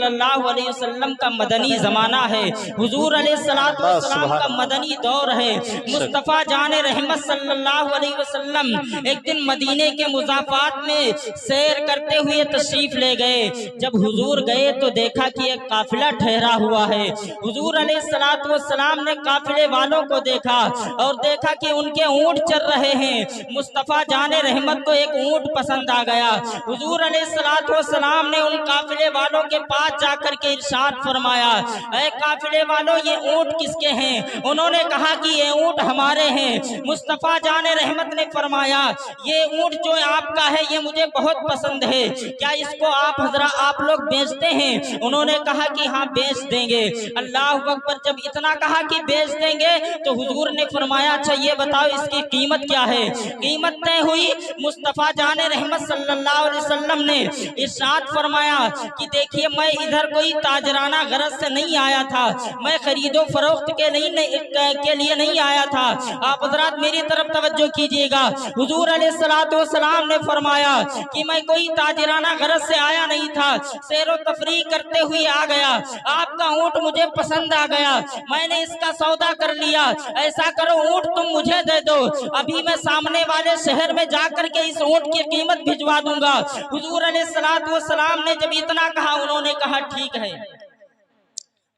सल्लल्लाहु अलैहि वसल्लम का मदनी ज़माना है, हुजूर अलैहिस्सलातु वस्सलाम का मदनी दौर है। मुस्तफ़ा जाने रहमत सल्लल्लाहु अलैहि वसल्लम एक दिन मदीने के मुज़ाफ़ात में सैर करते हुए तशरीफ ले गए। जब हुजूर गए तो देखा कि एक काफिला ठहरा हुआ है। हुजूर अलैहिस्सलातु वस्सलाम ने काफिले वालों को देखा और देखा कि उनके ऊंट चल रहे हैं। मुस्तफ़ा जाने रहमत को एक ऊंट पसंद आ गया। हुजूर अलैहिस्सलातु वस्सलाम ने उन काफिले वालों के पास जाकर के इरशाद फरमाया, ऐ काफिले वालों, ये ऊंट किसके हैं? उन्होंने कहा कि ये ऊंट हमारे हैं। मुस्तफ़ा जाने रहमत ने फरमाया, ये ऊंट जो आपका है ये मुझे बहुत पसंद है, क्या इसको आप लोग बेचते हैं? उन्होंने कहा कि हाँ बेच देंगे। अल्लाह अकबर। जब इतना कहा कि बेच देंगे तो हुजूर ने फरमाया, अच्छा ये बताओ इसकी कीमत क्या है? कीमत तय हुई। मुस्तफ़ा जाने रहमत सल्लल्लाहु अलैहि वसल्लम ने इरशाद फरमाया कि देखिए, मैं इधर कोई ताजराना गरज से नहीं आया था, मैं खरीदो फरोख्त के लिए नहीं आया था। आप हज़रात मेरी तरफ तवज्जो कीजिएगा। हुजूर अलैहिस्सलातु वस्सलाम ने फरमाया कि मैं कोई ताजराना गरज से आया नहीं था, सैरो तफरीह करते हुए आ गया। आपका ऊंट मुझे पसंद आ गया, मैंने इसका सौदा कर लिया। ऐसा करो, ऊंट तुम मुझे दे दो, अभी मैं सामने वाले शहर में जाकर के इस ऊंट की कीमत भिजवा दूंगा। हुजूर अलैहिस्सलातु वस्सलाम ने जब इतना कहा, उन्होंने कहा ठीक है।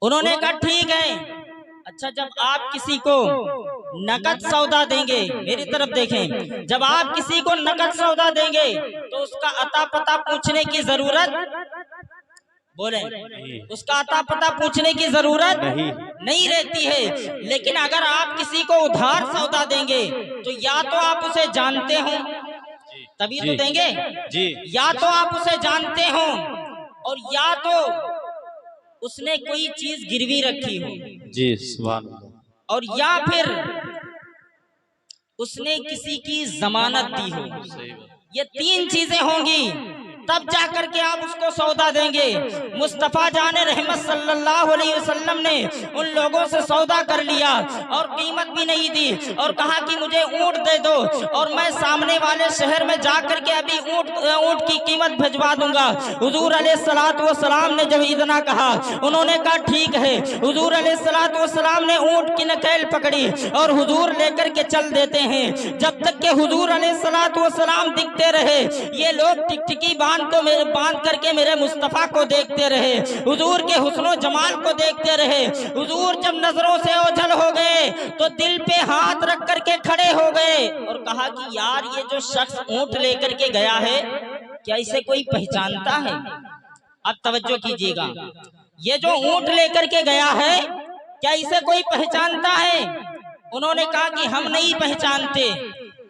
उन्होंने कहा ठीक है। अच्छा, जब आप किसी को नकद सौदा देंगे, मेरी तरफ देखें, जब आप किसी को नकद सौदा देंगे तो उसका अता पता पूछने की जरूरत, बोले, उसका अता पता पूछने की जरूरत नहीं रहती है। लेकिन अगर आप किसी को उधार सौदा देंगे तो या तो आप उसे जानते हो तभी तो देंगे जी, या तो आप उसे जानते हो और या तो उसने कोई चीज गिरवी रखी हो जी, सुभान अल्लाह, और या फिर उसने किसी की जमानत दी हो। ये तीन चीजें होंगी तब जाकर के आप उसको सौदा देंगे। मुस्तफ़ा जाने रहमत सल्लल्लाहु अलैहि वसल्लम ने उन लोगों से सौदा कर लिया और कीमत भी नहीं दी और कहा कि मुझे ऊंट दे दो और मैं सामने वाले शहर में जाकर के अभी ऊंट की कीमत भिजवा दूंगा। हुजूर अलैहिस्सलातु वस्सलाम ने जब इतना कहा, उन्होंने कहा ठीक है। हुजूर अलैहिस्सलातु वस्सलाम ने ऊंट की नकेल पकड़ी और हुजूर लेकर के चल देते हैं। जब तक के हुजूर अलैहिस्सलातु वस्सलाम दिखते रहे, ये लोग टिकटिकी बांध करके मेरे मुस्तफ़ा को देखते रहे, हुजूर के हुस्नो जमाल को देखते रहे। हुजूर जब नजरों से ओझल हो गए तो दिल पे हाथ रख करके खड़े हो गए और कहा कि यार, ये जो शख्स ऊंट लेकर के गया है, क्या इसे कोई पहचानता है? अब तवज्जो कीजिएगा, ये जो ऊंट लेकर के गया है, क्या इसे कोई पहचानता है? उन्होंने कहा कि हम नहीं पहचानते।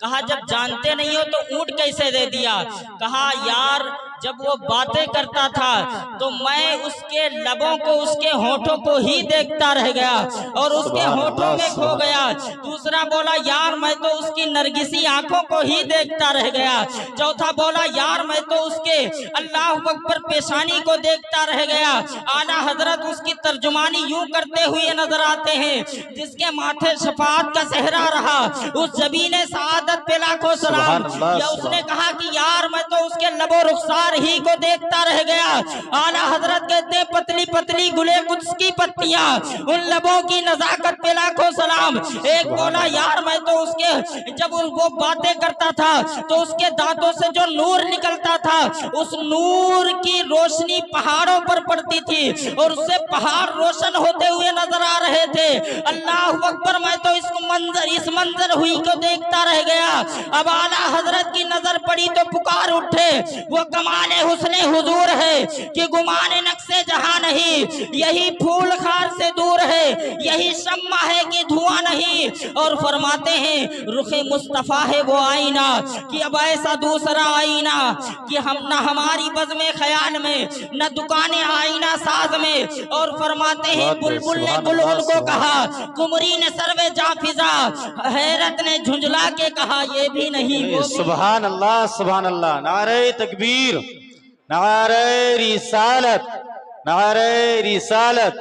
कहा जब जानते नहीं हो तो ऊंट कैसे दे दिया? कहा यार, जब वो बातें करता था तो मैं उसके लबों को, उसके होठों को ही देखता रह गया और उसके होठों में खो गया। दूसरा बोला यार, मैं तो उसकी नरगिसी आंखों को ही देखता रह गया। चौथा बोला यार, मैं तो उसके अल्लाह अकबर पेशानी को देखता रह गया। आला हजरत उसकी तर्जुमानी यूं करते हुए नजर आते हैं, जिसके माथे शफाअत का सेहरा रहा, उस जबीने सआदत पे लाखों सलाम। या उसने कहा कि यार, मैं तो उसके लबो रुखसार ही को देखता रह गया। आला हजरत कहते हैं, पतली पतली गुले कुद्स की पत्तियां, उन लबों की नजाकत पे लाखों सलाम। एक बोला यार, मैं तो उसके, जब वो बातें करता था तो उसके दांतों से जो नूर निकलता था, उस नूर की रोशनी पहाड़ों पर पड़ती थी और उससे पहाड़ रोशन होते हुए नजर आ रहे थे। अल्लाह अकबर, मैं तो इस मंजर हुई को देखता रह गया। अब आला हजरत की नजर पड़ी तो पुकार उठे, वो कमाले हुस्ने हुजूर है कि गुमाने नक्शे जहां नहीं, यही फूल खार से दूर है, यही शम्मा है कि धुआं नहीं। और फरमाते हैं, रुखे मुस्तफा है वो आईना कि अब ऐसा दूसरा आईना कि हम न हमारी बज़्म ख्याल में, न दुकानें आईना साज में। और फरमाते हैं, बुलबुल ने गुलगुल को कहा, कुमरी ने सर्वे जाफिजा, हैरत ने झुंझला के कहा ये भी नहीं वो भी। सुभान अल्लाह, सुभान अल्लाह। नारे तकबीर, नारे रिसालत, नारे रिसालत,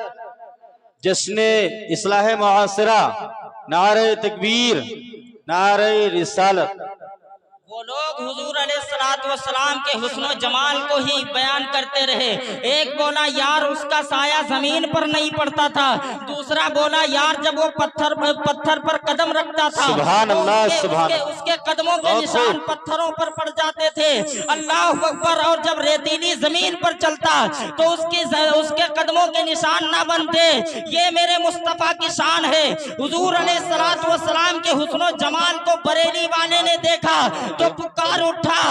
जश्ने इस्लाह मुआसरा, नारे तकबीर, नारे रिसालत। वो लोग हुजूर अलैहिस्सलाम के हुस्न जमाल को ही बयान करते रहे। एक बोला यार उसका साया जमीन पर नहीं पड़ता था, दूसरा बोला यार जब वो पत्थर पर कदम रखता था सुभान तो अल्लाह, सुभान उसके कदमों के निशान पत्थरों पर पड़ जाते थे। अल्लाह अकबर। और जब रेतीली जमीन पर चलता तो उसके कदमों के निशान ना बनते। ये मेरे मुस्तफा की शान है। हुजूर अलैहिस्सलाम के हुस्न जमाल को बरेली वाले ने देखा तो पुकार उठा,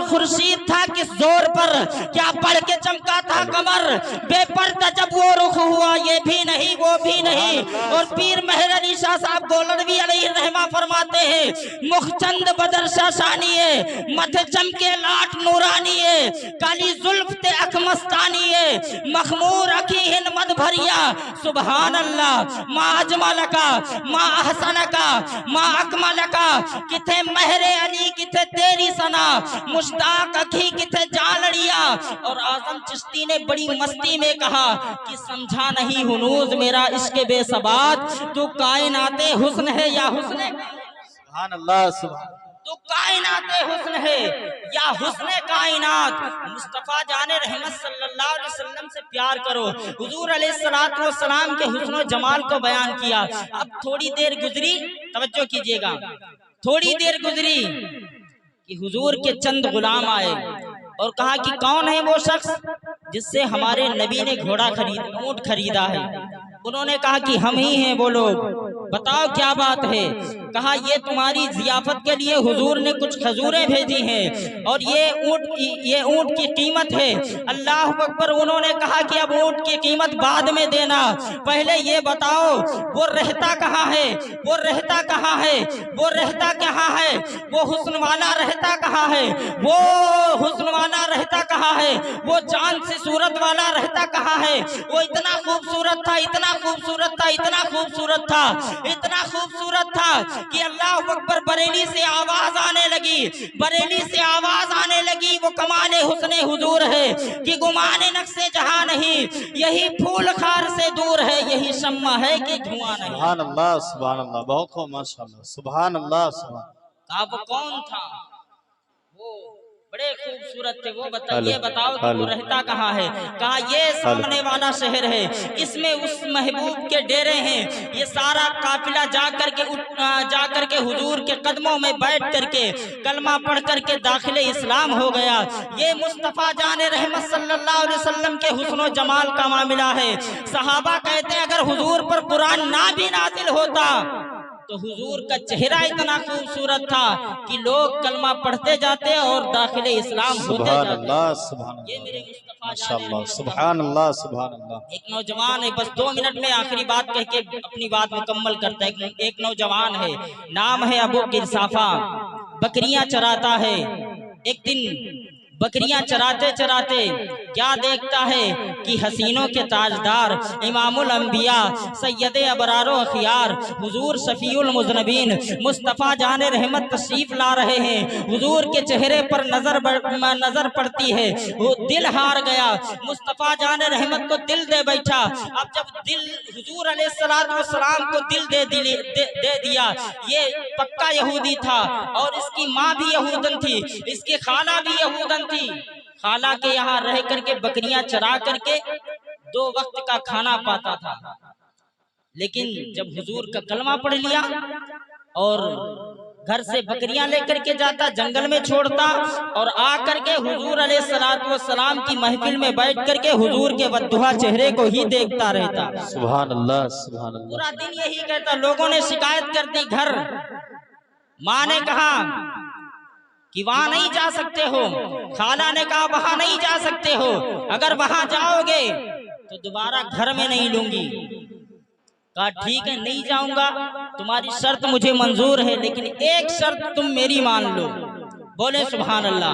खुर्शीद था किस जोर पर, क्या पढ़ के चमका था कमर, बेपर्दा जब वो रुख हुआ ये भी नहीं वो भी नहीं। और पीर मेहर अली शाह साहब गोलनवी अलैहि रहमा फरमाते हैं, मुखचंद बदर शाशानिए मथे चमके लाट नूरानिए, काली जुल्फ ते अख मस्तानिए, मखमूर अखी हिन मद भरिया। सुभान अल्लाह। माँ अजमलका माँ अहसनका माँ अकमलका, किथे महरे अली किथे तेरी सना, मुश्ताक अखी किथे जालड़िया। और आजम चिश्ती ने बड़ी मस्ती में कहा कि समझा नहीं हुनूज मेरा इश्क बेसबात, तू कायनाते हुस्न है या हुस्न, सुभान अल्लाह, सुभान तो कायनाते हुस्न है या हुस्न कायनात। मुस्तफा जाने रहमत सल्लल्लाहु अलैहि वसल्लम से प्यार करो। हुजूर अलैहिस्सलाम के हुस्न जमाल को बयान किया। अब थोड़ी देर गुजरी, तवज्जो कीजिएगा, थोड़ी देर गुजरी कि हुजूर के चंद गुलाम आए और कहा कि कौन है वो शख्स जिससे हमारे नबी ने ऊंट खरीदा है। उन्होंने कहा कि हम ही हैं वो लोग, बताओ क्या बात है। कहा ये तुम्हारी जियाफत के लिए हुजूर ने कुछ खजूरें भेजी हैं और ये ऊंट की कीमत है। अल्लाह अकबर। उन्होंने कहा कि अब ऊंट की कीमत बाद में देना, पहले ये बताओ वो रहता कहाँ है, वो रहता कहाँ है, वो रहता कहाँ है, वो हुस्न वाला रहता कहाँ है, वो हुस्न वाला रहता कहाँ है, वो चांद से सूरत वाला रहता कहाँ है। वो इतना खूबसूरत था, इतना खूबसूरत था, इतना खूबसूरत था, इतना खूबसूरत था कि अल्लाह अकबर। बरेली से आवाज आने लगी, बरेली से आवाज आने लगी, वो कमाले हुस्ने हुजूर है कि गुमाने नक्शे जहां नहीं, यही फूल खार से दूर है, यही शम्मा है कि धुआं नहीं। सुभान अल्लाह, सुभान अल्लाह, बहुत खूब, माशाअल्लाह, सुभान अल्लाह, सुभान। कहा वो कौन था, वो बड़े खूबसूरत थे, वो ये बताओ कि वो रहता कहाँ है। कहा ये सामने वाला शहर है, इसमें उस महबूब के डेरे हैं। ये सारा काफिला जा करके हुजूर के कदमों में बैठ करके कलमा पढ़ करके दाखिले इस्लाम हो गया। ये मुस्तफा जाने रहमत सल्लल्लाहु अलैहि वसल्लम के हुस्न जमाल का मामला है। सहाबा कहते हैं अगर हुजूर पर कुरान ना भी नाजिल होता तो हुजूर का चेहरा इतना खूबसूरत था कि लोग कलमा पढ़ते जाते और दाखिले इस्लाम होते जाते। ये मेरे मुस्तफा माशाअल्लाह, सुभान अल्लाह, सुभान अल्लाह। एक नौजवान है, बस 2 मिनट में आखिरी बात कह के अपनी बात मुकम्मल करता है। एक नौजवान है, नाम है अबू किरसाफा, बकरियां चराता है। एक दिन बकरियां चराते चराते क्या देखता है कि हसीनों के ताजदार इमामुल अंबिया सैयद अबरारो अखियार हुजूर शफीउल मुज़नबीन मुस्तफ़ा जाने रहमत तशरीफ ला रहे हैं। हुजूर के चेहरे पर नजर पड़ती है, वो दिल हार गया। मुस्तफ़ा जाने रहमत को दिल दे बैठा। अब जब दिल हुजूर अलैहिस्सलाम को दिल दे दिया, ये पक्का यहूदी था और इसकी माँ भी यहूदन थी, इसकी खाला भी यहूदन थी। खाला के यहाँ रह करके बकरियां चरा करके 2 वक्त का खाना पाता था। लेकिन जब हुजूर का कलमा पढ़ लिया और घर से बकरियां लेकर के जाता, जंगल में छोड़ता और आकर के हुजूर अलैहिस्सलाम की महफिल में बैठ करके हुजूर के बद्दुआ चेहरे को ही देखता रहता। सुभान अल्लाह, सुभान अल्लाह। पूरा दिन यही कहता। लोगों ने शिकायत कर दी घर। माँ ने कहा कि वहां नहीं जा सकते हो, खाला ने कहा वहां नहीं जा सकते हो, अगर वहां जाओगे तो दोबारा घर में नहीं लूंगी। कहा ठीक है नहीं जाऊंगा, तुम्हारी शर्त मुझे मंजूर है, लेकिन एक शर्त तुम मेरी मान लो। बोले सुभान अल्लाह।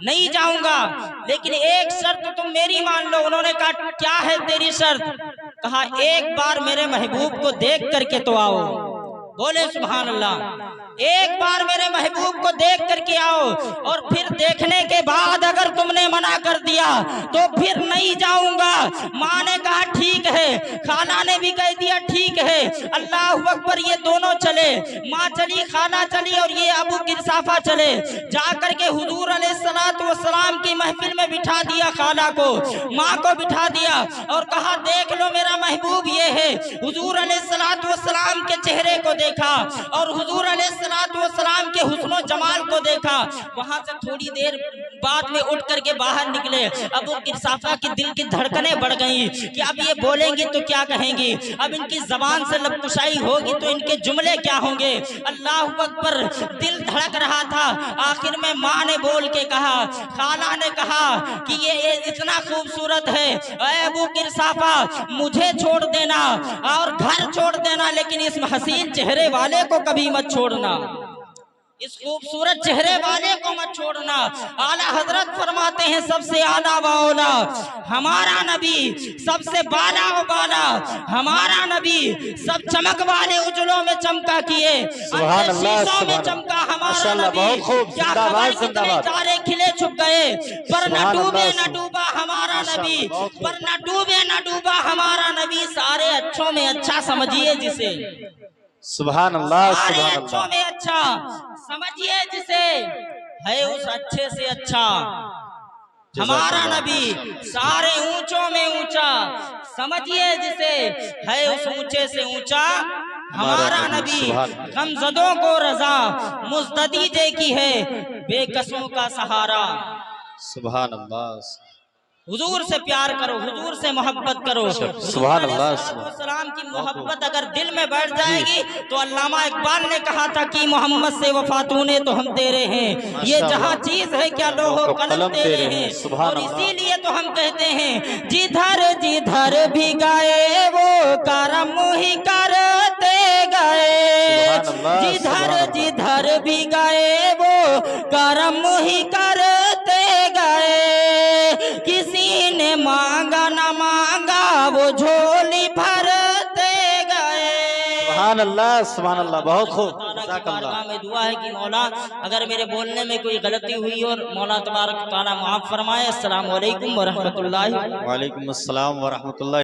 नहीं जाऊंगा लेकिन एक शर्त तुम मेरी मान लो। उन्होंने कहा क्या है तेरी शर्त? कहा एक बार मेरे महबूब को देख करके तो आओ। बोले सुभान अल्लाह। एक बार मेरे महबूब को देख करके आओ और फिर देखने के बाद अगर तुमने मना कर दिया तो फिर नहीं जाऊंगा। माँ ने कहा ठीक है, खाला ने भी कह दिया ठीक है। अल्लाह अकबर, ये दोनों चले, माँ चली, खाला चली और ये अबू किरसाफा चले। जाकर के हुजूर अलैहिस्सलातु वस्सलाम की महफिल में बिठा दिया खाला को, माँ को बिठा दिया और कहा देख लो मेरा महबूब ये है। हुजूर अलैहिस्सलातु वस्सलाम के चेहरे को देखा और हुजूर अलैहिस्सलातु वस्सलाम के हुस्नो जमाल को देखा। वहां से थोड़ी देर बाद में उठ करके बाहर निकले। अबू किरसाफा की दिल की धड़कनें बढ़ गई कि अब ये बोलेंगी तो क्या कहेंगी, अब इनकी जबान से लबकुशाई होगी तो इनके जुमले क्या होंगे। अल्लाह अकबर, दिल धड़क रहा था। आखिर में माँ ने बोल के कहा, खाला ने कहा कि ये इतना खूबसूरत है, ऐ अबू किरसाफा मुझे छोड़ देना और घर छोड़ देना, लेकिन इस हसीन चेहरे वाले को कभी मत छोड़ना, इस खूबसूरत चेहरे वाले को मत छोड़ना। आला हजरत फरमाते हैं सबसे आला वाला हमारा नबी, सबसे बाला व बाला हमारा नबी, सब चमक वाले उजलों में चमका किए, शीशों में चमका हमारा नबी। क्या खबर कितने तारे खिले छुप गए, पर न डूबे न डूबा हमारा नबी, पर न डूबे न डूबा हमारा नबी। सारे अच्छों में अच्छा समझिए जिसे, सुभान अल्लाह, सारे सुभान अच्छों अल्लाह। में अच्छा समझिए जिसे, है उस अच्छे से अच्छा हमारा नबी। सारे ऊंचों में ऊंचा समझिए जिसे, है उस ऊंचे से ऊंचा हमारा नबी। गमजदों को रजा मुस्तदी दे की है, बेकसों का सहारा। सुभान अल्लाह। हुजूर से प्यार करो, हुजूर से मोहब्बत करो। सुभान अल्लाह। सलाम की मोहब्बत अगर दिल में बैठ जाएगी तो अल्लामा इकबाल ने कहा था कि मोहम्मद से वफा तूने तो हम तेरे हैं, ये जहाँ चीज है क्या लोहो कलम तेरे हैं। और इसीलिए तो हम कहते हैं जिधर जिधर भी गए वो करम ही करते गए, जिधर जिधर भी गए वो करम ही करते गए। किसी ने मांगा ना मांगा वो झोली भरते गए। सुभान अल्लाह, सुभान अल्लाह, बहुत खूब। में दुआ है कि मौला अगर मेरे बोलने में कोई गलती हुई और मौला तबारक तआला माफ फरमाए। अस्सलाम वालेकुम व रहमतुल्लाहि। वालेकुम अस्सलाम व रहमतुल्लाह।